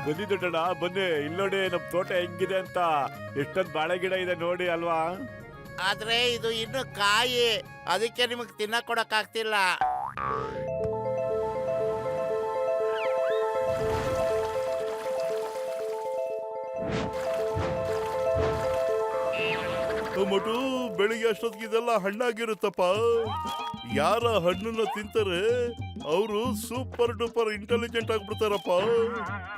ಬನ್ನಿ ದೊಡ್ಡಣ್ಣ ಬನ್ನಿ, ಇಲ್ಲಿ ನೋಡಿ ನಮ್ ತೋಟ ಹೆಂಗಿದೆ ಅಂತ. ಎಷ್ಟೊಂದು ಬಾಳೆ ಗಿಡ ಇದೆ ನೋಡಿ ಅಲ್ವಾ. ಆದ್ರೆ ಇದು ಇನ್ನು ಕಾಯಿ, ಅದಕ್ಕೆ ನಿಮಗ್ ತಿನ್ನಕ್ ಕೊಡಕ್ ಆಗ್ತಿಲ್ಲ. ಟೊಮೊಟೊ ಬೆಳಿಗ್ಗೆ ಅಷ್ಟೊತ್ತಿಗೆ ಇದೆಲ್ಲ ಹಣ್ಣಾಗಿರುತ್ತಪ್ಪ. ಯಾರ ಹಣ್ಣನ್ನ ತಿಂತಾರೆ ಅವರು ಸೂಪರ್ ಡೂಪರ್ ಇಂಟೆಲಿಜೆಂಟ್ ಆಗ್ಬಿಡ್ತಾರಪ್ಪ.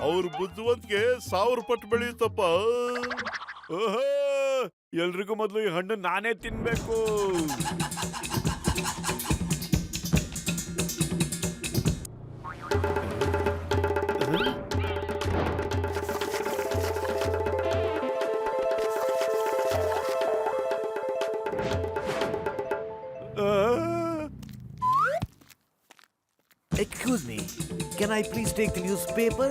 ಅವ್ರ ಬುದ್ಧಿವಂತಿಕೆ 1000 ಪಟ್ಟು ಬೆಳೆಯುತ್ತಪ್ಪ. ಓಹೋ, ಎಲ್ರಿಗೂ ಮೊದಲು ಈ ಹಣ್ಣು ನಾನೇ ತಿನ್ಬೇಕು. Excuse me, can I please take the newspaper?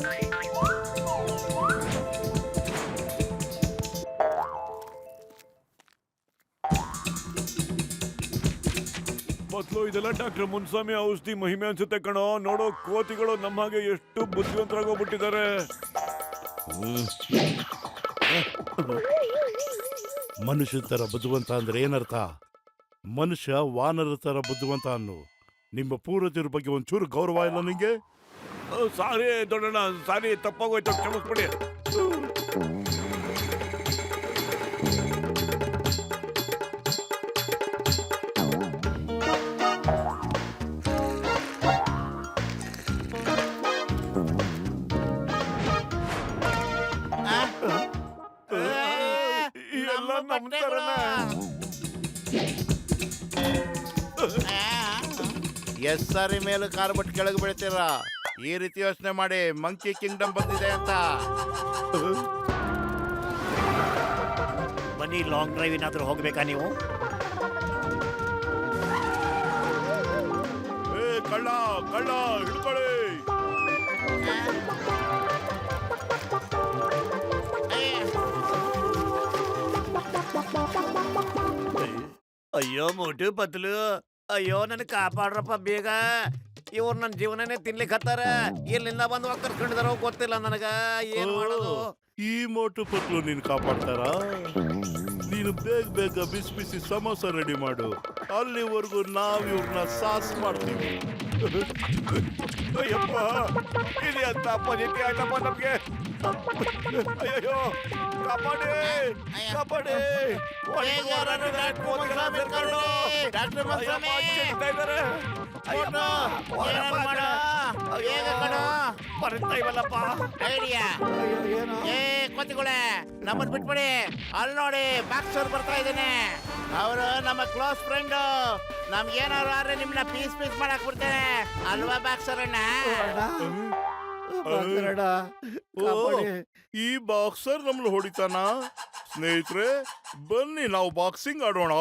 ಮೊದಲು ಇದೆಲ್ಲ ಡಾಕ್ಟರ್ ಮುನ್ಸ್ವಾಮಿ ಔಷಧಿ ಮಹಿಮೆ ಅನ್ಸುತ್ತೆ ಕಣೋ. ನೋಡೋ ಕೋತಿಗಳು ನಮ್ಮ ಹಾಗೆ ಎಷ್ಟು ಬುದ್ಧಿವಂತರಾಗೋಗ್ಬಿಟ್ಟಿದ್ದಾರೆ. ಮನುಷ್ಯ ತರ ಬುದ್ಧಿವಂತ ಅಂದ್ರೆ ಏನರ್ಥ? ಮನುಷ್ಯ ವಾನರ ತರ ಬುದ್ಧಿವಂತ ಅನ್ನು. ನಿಮ್ಮ ಪೂರ್ವಜರ ಬಗ್ಗೆ ಒಂಚೂರು ಗೌರವ ಇಲ್ಲ ನಿಂಗೆ? ಸಾರಿ ದೊಡ್ಡಣ್ಣ, ಸಾರಿ, ತಪ್ಪಾಗೋಯ್ತು, ಕ್ಷಮಿಸ್ಬಿಡಿ. ನಮ್ಮ ಬಟ್ಟೆಗಳು. ಎಸ್ ಸಾರಿ ಮೇಲೂ ಕಾರ್ ಬಿಟ್ಟು ಕೆಳಗೆ ಬೀಳ್ತೀರ. ಈ ರೀತಿ ಯೋಚನೆ ಮಾಡಿ ಮಂಕಿ ಕಿಂಗ್ಡಮ್ ಬಂದಿದೆ ಅಂತ. ಬನ್ನಿ, ಲಾಂಗ್ ಡ್ರೈವ್ ಏನಾದ್ರೂ ಹೋಗ್ಬೇಕಾ ನೀವು? ಕಳ್ಳ ಕಳ್ಳ ಹಿಡ್ಕೊಳ್ಳಿ. ಅಯ್ಯೋ ಮೋಟು ಪತ್ಲು, ಅಯ್ಯೋ ನನ್ ಕಾಪಾಡ್ರಪ್ಪ ಬೇಗ. ಇವ್ರು ನನ್ನ ಜೀವನನೇ ತಿನ್ಲಿಕ್ಕೆ ಹತ್ತಾರ. ಎಲ್ಲಿಂದ ಬಂದು ಕರ್ಕೊಂಡಿದಾರೋ ಗೊತ್ತಿಲ್ಲ ನನಗ. ಏನ್ ಮಾಡೋದು? ಈ ಮೋಟು ಪತ್ಲು ನೀನ್ ಕಾಪಾಡ್ತಾರ? ನೀನು ಬೇಗ ಬೇಗ ಬಿಸಿ ಬಿಸಿ ಸಮೋಸ ರೆಡಿ ಮಾಡು. ಅಲ್ಲಿವರೆಗೂ ನಾವ್ ಇವ್ರನ್ನ ಸಾಸ್ ಮಾಡ್ತೀವಿ. ಅಯ್ಯಪ್ಪ, ಇದು ಎಂತ ಪರಿಸ್ಥಿತಿ ಆಯ್ತಪ್ಪ ನಮ್ಗೆ. ಅಯ್ಯೋ, ಕಾಪಾಡಿ ಕಾಪಾಡಿ. ಡಾಕ್ಟರ್ ಮುನ್ಸ್ವಾಮಿ, ಬರ್ತಾ ಇವಲ್ಲಪ್ಪ. ಐಡಿಯಾ. ಏ ಕೊತ್ತಿಗಳೇ, ನಮ್ಮದ್ ಬಿಟ್ಬಿಡಿ. ಅಲ್ಲಿ ನೋಡಿ ಬಾಕ್ಸರ್ ಬರ್ತಾ ಇದ್ದೇನೆ. ಅವರು ನಮ್ಮ ಕ್ಲೋಸ್ ಫ್ರೆಂಡ್. ನಮ್ಗೆ ಏನಾದ್ರು ಆದ್ರೆ ನಿಮ್ನ ಪೀಸ್ ಪೀಸ್ ಮಾಡಕ್ ಬಿಡ್ತೇನೆ ಅಲ್ವಾ ಬಾಕ್ಸರ್ ಅಣ್ಣ? ಈ ಬಾಕ್ಸರ್ ನಮ್ಮನ್ನು ಹೊಡಿತಾನ? ಸ್ನೇಹಿತರೆ ಬನ್ನಿ ನಾವು ಬಾಕ್ಸಿಂಗ್ ಆಡೋಣ.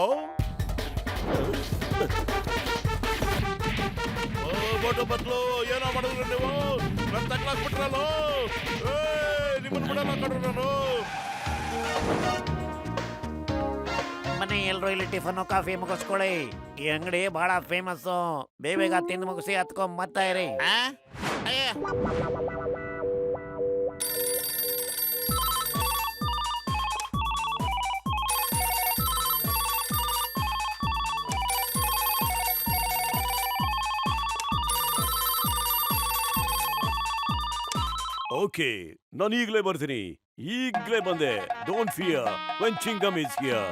ಬೋಟು ಬದ್ಲು ಏನೋ ಮಾಡಿದ್ರು ನೀವು? ನನ್ನ ತಗ್ಲಾಕ್ಬಿಟ್ರಲ್ಲ. ನಿಮ್ಮನ್ನು ಬಿಡಲ್ಲ ಕಡ್ರು ನಾನು. ಮನೆ ಎಲ್ರು ಇಲ್ಲಿ ಟಿಫನ್ ಕಾಫಿ ಮುಗಿಸ್ಕೊಳ್ಳಿ. ಈ ಅಂಗಡಿ ಬಹಳ ಫೇಮಸ್. ಬೇಗ ತಿಂದು ಮುಗಿಸಿ ಹತ್ಕೊಂಡ್ ಬರ್ತಾ ಇರಿ. ಓಕೆ, ನಾನು ಈಗಲೇ ಬರ್ತೀನಿ. ಈಗಲೇ ಬಂದೆ. Don't fear when ಚಿಂಗಮ್ is here.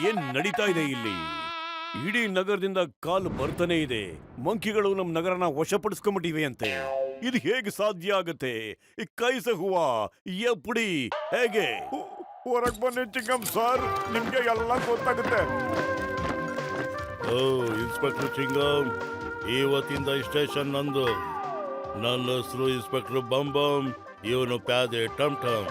ಏನ್ ನಡೀತಾ ಇದೆ ಇಲ್ಲಿ? ಇಡೀ ನಗರದಿಂದ ಕಾಲು ಬರ್ತಾನೆ ಇದೆ. ಮಂಕಿಗಳು ನಮ್ ನಗರನ ವಶಪಡಿಸ್ಕೊಂಡ್ಬಿಟ್ಟಿವೆ ಅಂತೆ. ಇದು ಹೇಗೆ ಸಾಧ್ಯ ಆಗುತ್ತೆ? ಕೈಸ ಹೂವಾ ಎಪ್ಪುಡಿ ಹೇಗೆ? ಹೊರಗ್ ಬನ್ನಿ ಚಿಂಗಮ್ ಸರ್, ನಿಮ್ಗೆ ಎಲ್ಲ ಗೊತ್ತಾಗುತ್ತೆ. ಓ ಇನ್ಸ್ಪೆಕ್ಟರ್ ಚಿಂಗಮ್, ಇವತ್ತಿಂದ ಸ್ಟೇಷನ್ ನಂದು. ನನ್ನ ಹೆಸರು ಇನ್ಸ್ಪೆಕ್ಟರ್ ಬಮ್ ಬಮ್, ಇವನು ಪ್ಯಾದೆ ಟಮ್ ಟಮ್.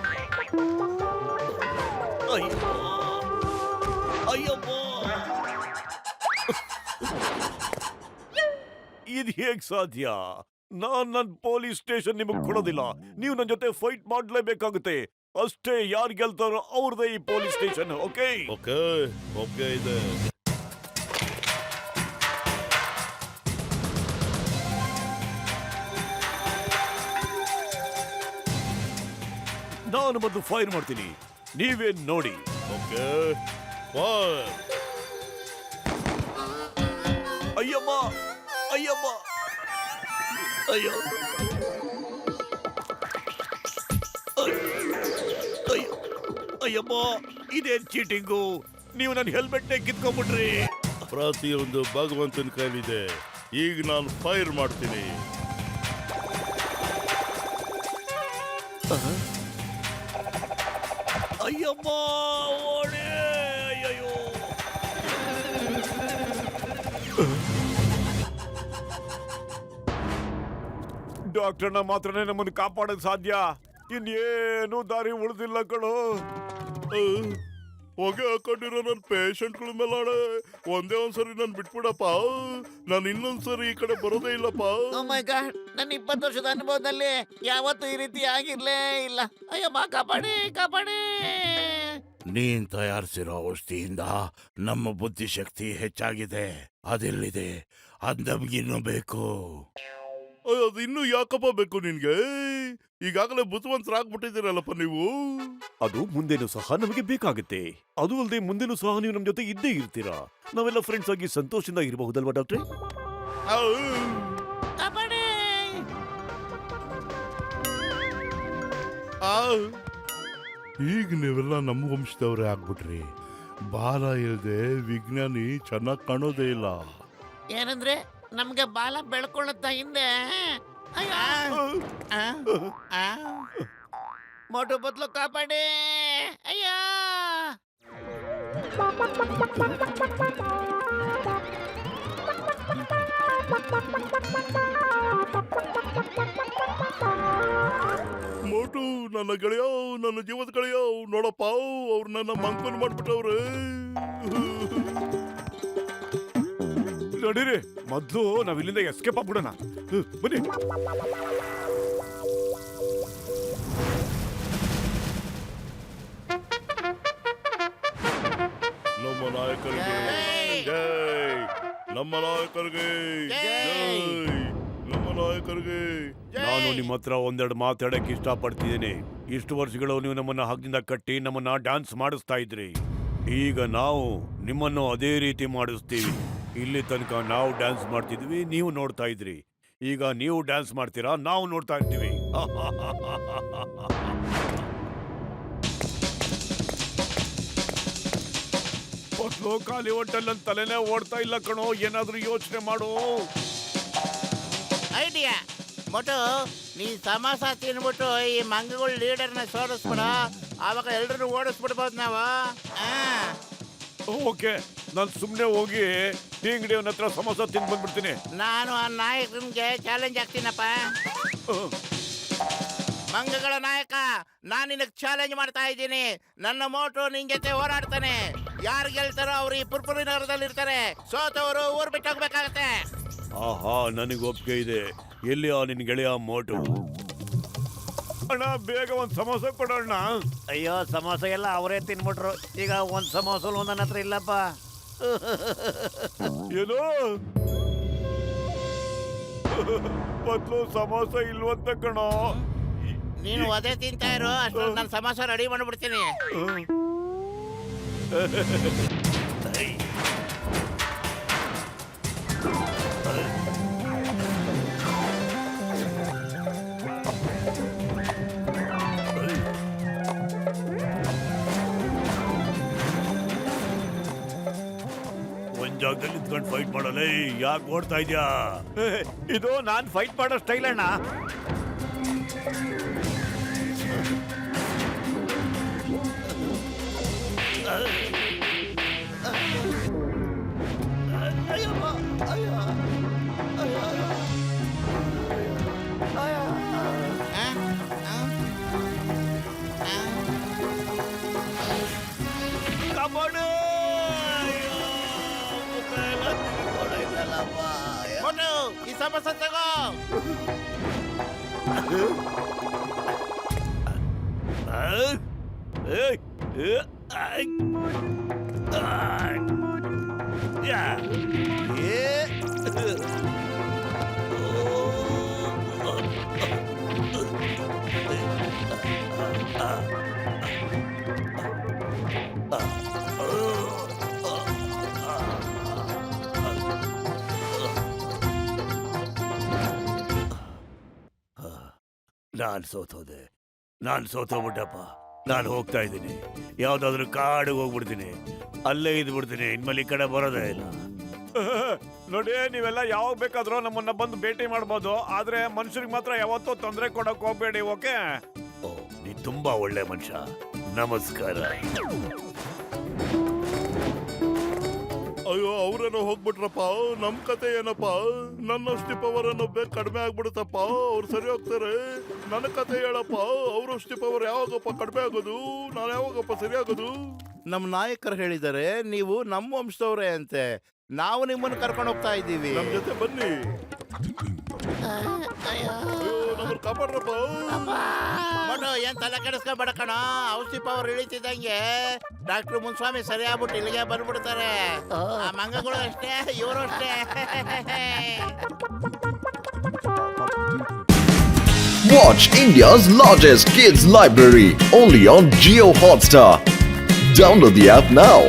ಇದು ಹೇಗ್ ಸಾಧ್ಯ? ನಾನ್ ನನ್ ಪೊಲೀಸ್ ಸ್ಟೇಷನ್ ನಿಮಗ್ ಕೊಡೋದಿಲ್ಲ. ನೀವು ನನ್ ಜೊತೆ ಫೈಟ್ ಮಾಡ್ಲೇಬೇಕಾಗುತ್ತೆ. ಅಷ್ಟೇ, ಯಾರು ಗೆಲ್ತಾರೋ ಅವ್ರದೇ ಈ police station. Okay okay okay ಇದೆ. ನಾನು ಮೊದಲು ಫೈರ್ ಮಾಡ್ತೀನಿ, ನೀವೇ ನೋಡಿ. Okay fire. ಅಯ್ಯಮ್ಮ ಅಯ್ಯಮ್ಮ ಅಯ್ಯೋ ಅಯ್ಯೋ ಅಯ್ಯಮ್ಮ, ಇದೇನ್ ಚೀಟಿಂಗು? ನೀವು ನನ್ನ ಹೆಲ್ಮೆಟ್ನೇ ಕಿತ್ಕೊಂಡ್ಬಿಟ್ರಿ. ಪ್ರತಿಯೊಂದು ಭಗವಂತನ ಕೈಲಿದೆ. ಈಗ ನಾನು ಫೈರ್ ಮಾಡ್ತೀನಿ. ಅಯ್ಯಮ್ಮ ಓಡಿ, ಅಯ್ಯಯ್ಯೋ. ಡಾಕ್ಟರ್ನ ಮಾತ್ರನೇ ನಮ್ಮನ್ನು ಕಾಪಾಡಕ್ ಸಾಧ್ಯ, ಇನ್ನೇನು ದಾರಿ ಉಳಿದಿಲ್ಲ ಕಣೋ. ಹೊಗೆ ಹಾಕೊಂಡಿರೋ ನನ್ನ ಪೇಷಂಟ್ಗಳ ಮೇಲಾಡೆ ಒಂದೇ ಒಂದ್ಸರಿ ನಾನು ಬಿಟ್ಬಿಡಪ್ಪ. ನಾನು ಇನ್ನೊಂದ್ಸರಿ ಈ ಕಡೆ ಬರೋದೇ ಇಲ್ಲಪ್ಪ. ಓ ಮೈ ಗಾಡ್, ನನ್ನ 20 ವರ್ಷದ ಅನುಭವದಲ್ಲಿ ಯಾವತ್ತೂ ಈ ರೀತಿ ಆಗಿರ್ಲೇ ಇಲ್ಲ. ಅಯ್ಯಮ್ಮ ಕಾಪಾಡಿ ಕಾಪಾಡಿ. ನೀನ್ ತಯಾರಿಸಿರೋ ಔಷಧಿಯಿಂದ ನಮ್ಮ ಬುದ್ಧಿಶಕ್ತಿ ಹೆಚ್ಚಾಗಿದೆ. ಅದೆಲ್ಲಿದೆ? ಅದ್ ನಮ್ಗಿನ್ನೂ ಬೇಕು. ಅದು ಇನ್ನೂ ಯಾಕಪ್ಪ ಬೇಕು ನಿನ್ಗೆ? ಈಗಾಗಲೇ ಬುದ್ಧಿವಂತರಾಗ್ಬಿಟ್ಟಿದ್ದೀರಲ್ಲಪ್ಪ ನೀವು. ಅದು ಮುಂದೆನೂ ಸಹ ನಮಗೆ ಬೇಕಾಗುತ್ತೆ. ಅದು ಅಲ್ಲದೆ ಮುಂದೆನೂ ಸಹ ನೀವು ನಮ್ಮ ಜೊತೆ ಇದ್ದೇ ಇರ್ತೀರಾ. ನಾವೆಲ್ಲ ಫ್ರೆಂಡ್ಸ್ ಆಗಿ ಸಂತೋಷದಿಂದ ಇರಬಹುದಲ್ವಾ ಡಾಕ್ಟ್ರೆ? ಕಾಪಾಡಿ. ಈಗ ನೀವೆಲ್ಲ ನಮ್ಮ ವಂಶದವ್ರೇ ಆಗ್ಬಿಟ್ರಿ. ಬಾಲ ಇಲ್ಲದೆ ವಿಜ್ಞಾನಿ ಚೆನ್ನಾಗಿ ಕಾಣೋದೇ ಇಲ್ಲ. ಏನಂದ್ರೆ ನಮ್ಗೆ ಬಾಲ ಬೆಳ್ಕೊಳ್ಳುತ್ತಾ ಹಿಂದೆ. ಅಯ್ಯೋ. ಮೋಟು ಬದ್ಲು ಕಾಪಾಡಿ. ಅಯ್ಯೋ. ಮೋಟು ನನ್ನ ಗೆಳೆಯ, ನನ್ನ ಜೀವದ ಗೆಳೆಯ, ನೋಡಪ್ಪ ಅವ್ರು ನನ್ನ ಮಂಕನ್ ಮಾಡ್ಬಿಟ್ಟವ್ರೆ. ನಡೀರಿ, ಮೊದ್ಲು ನಾವಿಲ್ಲಿಂದ ಎಸ್ಕೇಪ್ ಆಗ್ಬಿಡೋಣ. ಬನ್ನಿ. ನಮ್ಮ ನಾಯಕರಿಗೆ ಜೈ, ನಮ್ಮ ನಾಯಕರಿಗೆ ಜೈ, ನಮ್ಮ ನಾಯಕರಿಗೆ. ನಾನು ನಿಮ್ಮ ಹತ್ರ ಒಂದೆರಡು ಮಾತಾಡಕ್ಕೆ ಇಷ್ಟಪಡ್ತಿದ್ದೀನಿ. ಇಷ್ಟು ವರ್ಷಗಳು ನೀವು ನಮ್ಮನ್ನ ಹಗ್ಗದಿಂದ ಕಟ್ಟಿ ನಮ್ಮನ್ನ ಡ್ಯಾನ್ಸ್ ಮಾಡಿಸ್ತಾ ಇದ್ರಿ. ಈಗ ನಾವು ನಿಮ್ಮನ್ನು ಅದೇ ರೀತಿ ಮಾಡಿಸ್ತೀವಿ. ಇಲ್ಲಿ ತನಕ ನಾವು ಡ್ಯಾನ್ಸ್ ಮಾಡ್ತಿದ್ವಿ, ನೀವು ನೋಡ್ತಾ ಇದ್ರಿ. ಈಗ ನೀವು ಡ್ಯಾನ್ಸ್ ಮಾಡ್ತೀರಾ, ನಾವು ನೋಡ್ತಾ ಇರ್ತೀವಿ. ಹೊಸ್ಲೋ ಖಾಲಿ ಹೊಟ್ಟೆಲ್ ನನ್ನ ತಲೆನೇ ಓಡ್ತಾ ಇಲ್ಲ ಕಣೋ. ಏನಾದ್ರೂ ಯೋಚನೆ ಮಾಡು. ಐಡಿಯಾ. ಮೋಟು, ನೀ ಸಮಾಸ ತಿನ್ಬಿಟ್ಟು ಈ ಮಂಗಗಳ ಲೀಡರ್ನ ಸೋಲಿಸ್ಬಿಡ. ಆವಾಗ ಎಲ್ರೂ ಓಡಿಸ್ಬಿಡ್ಬೋದು ನಾವು. ಓಕೆ, ನಾನು ಸುಮ್ಮನೆ ಹೋಗಿ ಟೀ ಅಂಗಡಿಯವನ ಹತ್ರ ಸಮೋಸ ತಿಂದು ಬಂದ್ಬಿಡ್ತೀನಿ. ನಾನು ಆ ನಾಯಕನಿಗೆ ಚಾಲೆಂಜ್ ಆಗ್ತೀನಪ್ಪ. ಮಂಗಗಳ ನಾಯಕ, ನಾನು ನಿನಗೆ ಚಾಲೆಂಜ್ ಮಾಡ್ತಾ ಇದ್ದೀನಿ. ನನ್ನ ಮೋಟು ನಿನ್ ಜೊತೆ ಹೋರಾಡ್ತಾನೆ. ಯಾರು ಗೆಲ್ತಾರೋ ಅವ್ರು ಈ ಪುರ್ಪುರಿ ನಗರದಲ್ಲಿ ಇರ್ತಾರೆ. ಸೋತವರು ಊರ್ ಬಿಟ್ಟು ಹೋಗ್ಬೇಕಾಗತ್ತೆ. ಆಹಾ, ನನಗೆ ಒಪ್ಪಿಗೆ ಇದೆ. ಎಲ್ಲಿ ಆ ನಿನ್ ಗೆಳೆಯ ಮೋಟು? ಅಣ್ಣ, ಬೇಗ ಒಂದ್ ಸಮೋಸ ಕೊಡೋಣ. ಅಯ್ಯೋ, ಸಮೋಸ ಎಲ್ಲ ಅವರೇ ತಿನ್ಬಿಟ್ರು. ಈಗ ಒಂದ್ ಸಮೋಸಲು ನನ್ನ ಹತ್ರ ಇಲ್ಲಪ್ಪ. ಏನು ಮೊದ್ಲು ಸಮೋಸ ಇಲ್ವಂತ ಕಣೋ. ನೀನು ಅದೇ ತಿಂತಾ ಇರು. ಅಷ್ಟು ನನ್ನ ಸಮೋಸ ರೆಡಿ ಮಾಡ್ಬಿಡ್ತೀನಿ. ಒಂದ್ ಜಾಗದಲ್ಲಿ ನಿಂತ್ಕೊಂಡು ಫೈಟ್ ಮಾಡಲ್ಲ. ಯಾಕೆ ಓಡ್ತಾ ಇದ್ಯಾ? ಇದು ನಾನ್ ಫೈಟ್ ಮಾಡೋ ಸ್ಟೈಲ್ ಅಣ್ಣ. ಕಾಪಾಡು. ಮೋಟು, ಈ ಸಮೋಸ ತಗೋ. ನಾನ್ ಸೋತೋದೆ. ನಾನ್ ಸೋತೋಗ್ಬಿಟ್ಟಪ್ಪ. ನಾನು ಹೋಗ್ತಾ ಇದ್ದೀನಿ. ಯಾವ್ದಾದ್ರು ಕಾಡಿಗೆ ಹೋಗ್ಬಿಡ್ತೀನಿ. ಅಲ್ಲೇ ಇದ್ಬಿಡ್ತೀನಿ. ಇನ್ಮೇಲೆ ಈ ಕಡೆ ಬರೋದೇ ಇಲ್ಲ. ನೋಡಿ, ನೀವೆಲ್ಲ ಯಾವಾಗ ಬೇಕಾದ್ರೂ ನಮ್ಮನ್ನ ಬಂದು ಭೇಟಿ ಮಾಡ್ಬೋದು. ಆದ್ರೆ ಮನುಷ್ಯರಿಗೆ ಮಾತ್ರ ಯಾವತ್ತೂ ತೊಂದರೆ ಕೊಡಕ್ ಹೋಗ್ಬೇಡಿ, ಓಕೆ? ಓ, ನೀ ತುಂಬಾ ಒಳ್ಳೆ ಮನುಷ್ಯ. ನಮಸ್ಕಾರ. ಅಯ್ಯೋ, ಅವ್ರೇನೋ ಹೋಗ್ಬಿಟ್ರಪ್ಪ. ನಮ್ ಕತೆ ಏನಪ್ಪ? ನನ್ನಷ್ಟು ಪವರ್ ಅನ್ನೋ ಬೇಗ ಕಡಿಮೆ ಆಗ್ಬಿಡುತ್ತಪ್ಪ. ಅವ್ರು ಸರಿ ಹೋಗ್ತಾರೆ. ನನ್ನ ಕತೆ ಹೇಳಪ್ಪ. ಅವ್ರಷ್ಟು ಪವರ್ ಯಾವಾಗಪ್ಪ ಕಡಿಮೆ ಆಗೋದು? ನಾನು ಯಾವಾಗಪ್ಪ ಸರಿ ಆಗೋದು? ನಮ್ಮ ನಾಯಕರು ಹೇಳಿದ್ದಾರೆ ನೀವು ನಮ್ಮ ವಂಶದವ್ರೆ ಅಂತೆ. ನಾವು ನಿಮ್ಮನ್ನು ಕರ್ಕೊಂಡು ಹೋಗ್ತಾ ಇದ್ದೀವಿ. ನಮ್ ಜೊತೆ ಬನ್ನಿ. ಅಯ್ಯೋ, ನಮ್ಮನ್ನ ಕಾಪಾಡ್ರಪ್ಪ. ಮೊನ್ನೆ ಏನ್ ತಲೆ ಕೆಡಿಸ್ಕೊಬೇಡ ಕಣ. ಔಷಧಿ ಪವರ್ ಇಳಿತಿದ್ದಂಗೆ ಡಾಕ್ಟರ್ ಮುನ್ಸ್ವಾಮಿ ಸರಿ ಆಗ್ಬಿಟ್ಟು ಇಲ್ಲಿಗೆ ಬಂದ್ಬಿಡ್ತಾರೆ. ಆ ಮಂಗಗಳು ಅಷ್ಟೇ, ಇವರು ಅಷ್ಟೇ. Watch India's largest kids library only on Jio Hotstar. Download the app now.